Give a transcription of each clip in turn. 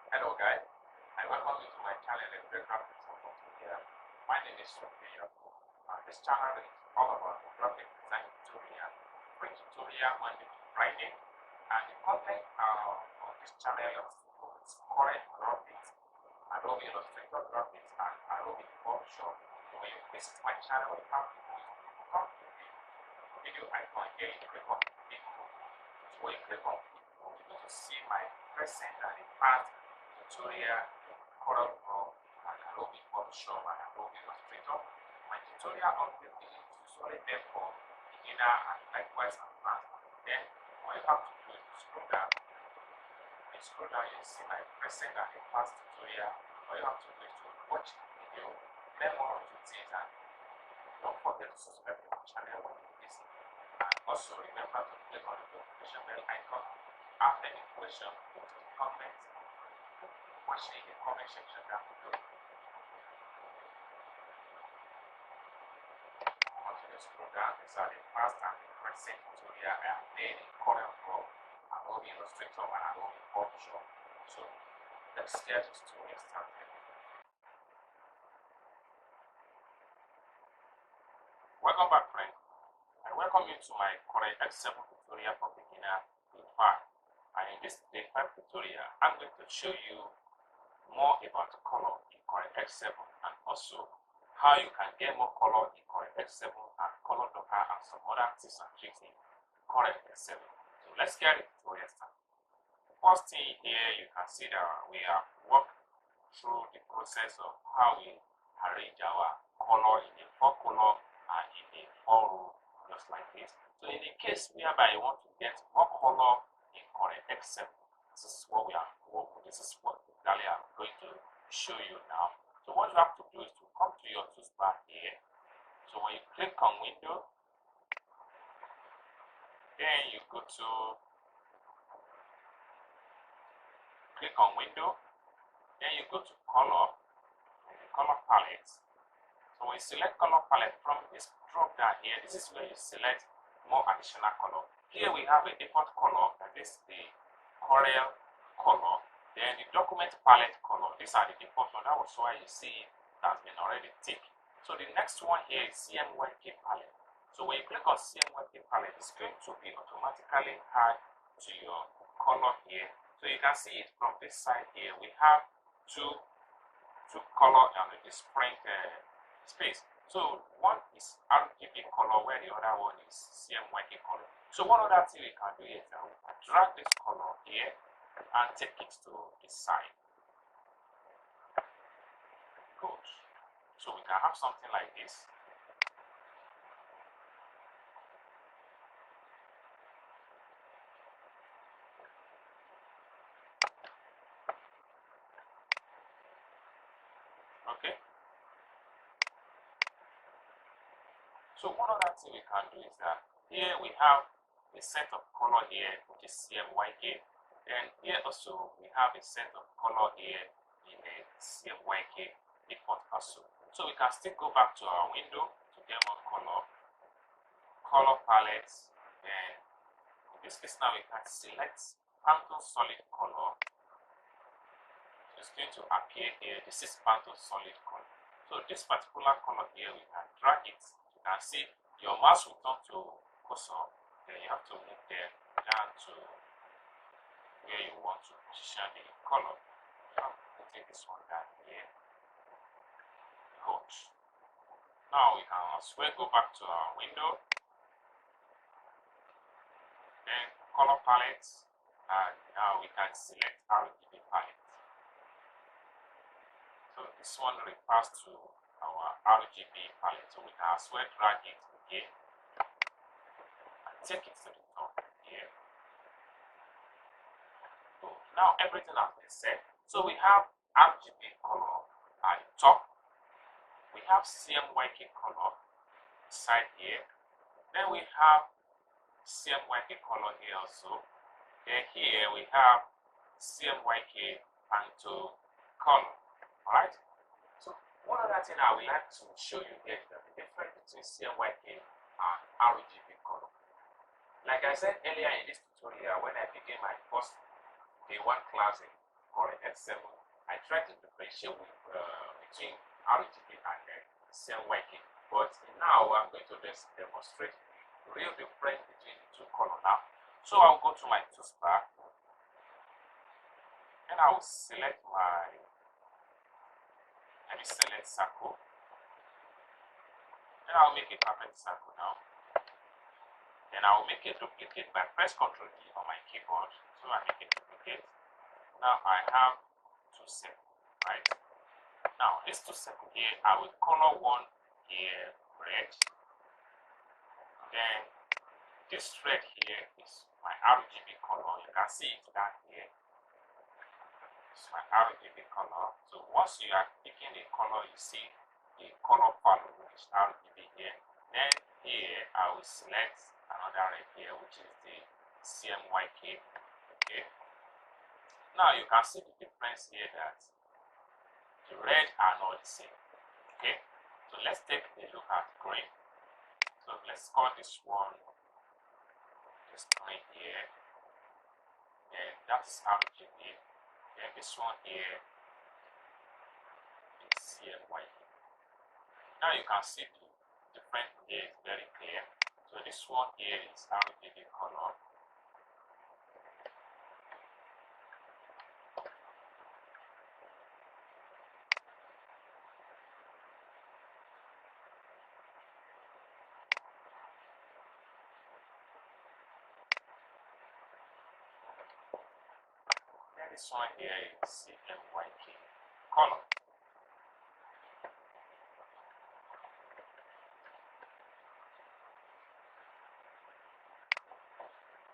Hello guys, I welcome you to my channel and graphics tutorial. My name is Sophia. This channel is all about graphic design tutorial, free tutorial Monday to Friday, and the content on this channel is current graphics, Adobe Illustrator graphics, and Adobe Photoshop. So when you visit my channel, you have to go to come to the video icon here, you click on video. So when you click on video, you're going to see my present and the past tutorial, CorelDRAW, and Adobe Photoshop and Adobe Illustrator. My tutorial on this is usually there for beginner and likewise advanced. Then what you have to do is scroll down. When you scroll down, you see my present and the past tutorial. What you have to do is to watch the video, learn more of the things, and don't forget to subscribe to my channel when you visit. And also remember to click on the notification bell icon. Have any question, put in the comments. Question in the comment section down below. Continue to scroll down. These are the past and the present tutorial I have made in CorelDRAW, Adobe Illustrator, and Adobe Photoshop. So let's get this tutorial started. Welcome back, friends. I welcome you to my CorelDRAW tutorial for beginner DAY5. And in this DAY5 tutorial, I'm going to show you more about color in CorelDRAW and also how you can get more color in CorelDRAW and color docker and some other tips and tricks in CorelDRAW. So let's get the tutorial started. First thing here, you can see that we have walked through the process of how we arrange our color in a 4-color and in a 4-row, just like this. So in the case whereby you want to get more color in CorelDRAW, this is what exactly I'm going to show you now. So what you have to do is to come to your toolbar here. So when you click on window, then you go to click on window, then you go to color and the color palette. So when you select color palette from this drop down here, this is where you select more additional color. Here we have a default color, that is the Corel color. Then the document palette color, these are the default one. That was why you see it has been already ticked. So the next one here is CMYK palette. So when you click on CMYK palette, it's going to be automatically add to your color here. So you can see it from this side here. We have two color on the sprint space. So one is RGB color, where the other one is CMYK color. So one other thing we can do is that we can drag this color here and take it to the side. Good. So we can have something like this. Okay. So one other thing we can do is that here we have a set of color here, which is CMYK. And here also we have a set of color here in a CMYK default also. So we can still go back to our window to get more color palettes, and in this case now we can select Pantone solid color. It's going to appear here. This is Pantone solid color. So this particular color here, we can drag it. You can see your mouse will turn to cursor, then you have to move there down to where you want to position the color. I'm putting this one down here. Good. Now we can as well go back to our window, then color palettes, and now we can select RGB palette. So this one refers to our RGB palette. So we can as well drag it here and take it to the top here. So now everything has been set. So we have RGB color at the top. We have CMYK color side here. Then we have CMYK color here also. Then here we have CMYK Pantone color. Alright? So one other thing I would like to show you here is the difference between CMYK and RGB color. Like I said earlier in this tutorial, when I began my first Day 1 class in Corel X7, I try to differentiate between RGB and CMYK. But now I'm going to just demonstrate the real difference between the two colors now. So I'll go to my toolbar and I will select my, let me select circle, and I'll make a perfect circle now. Then I will make a duplicate by press Ctrl D on my keyboard. So I make a duplicate. Now I have two circles, right? Now these two circles here, I will color one here red. Then this red here is my RGB color. You can see it down here. It's my RGB color. So once you are picking the color, you see the color palette, which is RGB here. Then here I will select another red here, which is the CMYK. Okay. Now you can see the difference here that the red are not the same. Okay. So let's take a look at green. So let's call this one this green here. And that's RGB. Then this one here is CMYK. Now you can see the difference here is very clear. So this one here is RGB color. And this one here is CMYK color.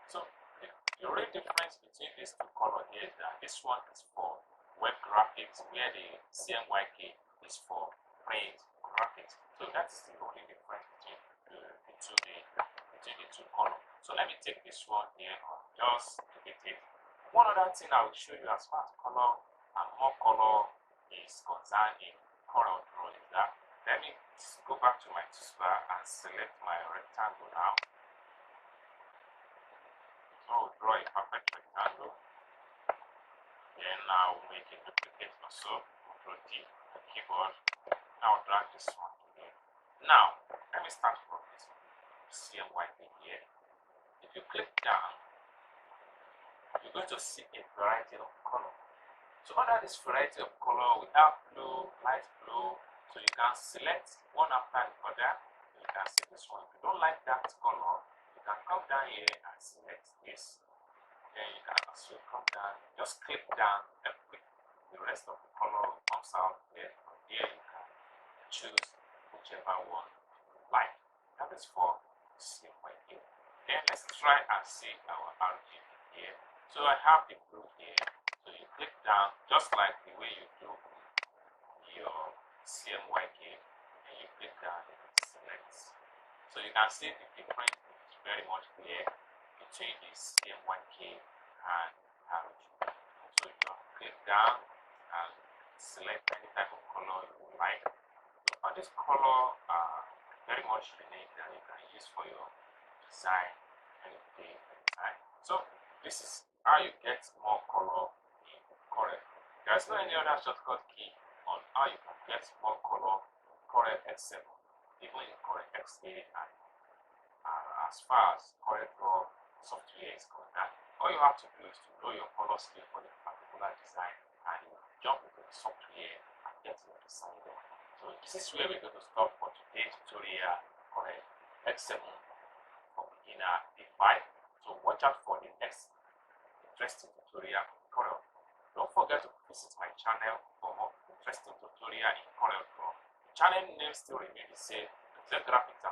So the real difference between these two colors here is that this one is for web graphics, where the CMYK is for print graphics. So that's the only difference between the two colors. So let me take this one here, just delete it. One other thing I will show you as far as color and more color is concerned in CorelDRAW is that, let me go back to my toolbar and select my rectangle now. So I'll draw a perfect rectangle. Then I'll make a duplicate also. Ctrl D on the keyboard. Now I'll drag this one here. Now let me start from this CMYK here. If you click down, you're going to see a variety of color. So under this variety of color, we have blue, light blue. So you can select one after the other. You can see this one. If you don't like that color, you can come down here and select this. Then you can also come down, just click down and click the rest of the color comes out here. From here you can choose whichever one you like. That is for CMYK. Then let's try and see our RGB here. So I have the blue here. So you click down just like the way you do your CMYK, and you click down and select. So you can see the difference is very much clear between the CMYK and RGB. So you can click down and select any type of color you would like. So this color are very much unique that you can use for your design anything design. So this is how you get more color in Corel. There's no any other shortcut key on how you can get more color in Corel X7, even in Corel X8, and as far as CorelDRAW software is concerned. All you have to do is to know your color scheme for the particular design, and you jump into the software and get your design done. So this is where we're going to stop for today's tutorial Corel X7 for beginner DAY5. So watch out for the next interesting tutorial in Corel. Don't forget to visit my channel for more interesting tutorial in CorelDRAW. The channel name still remains the same, Graphics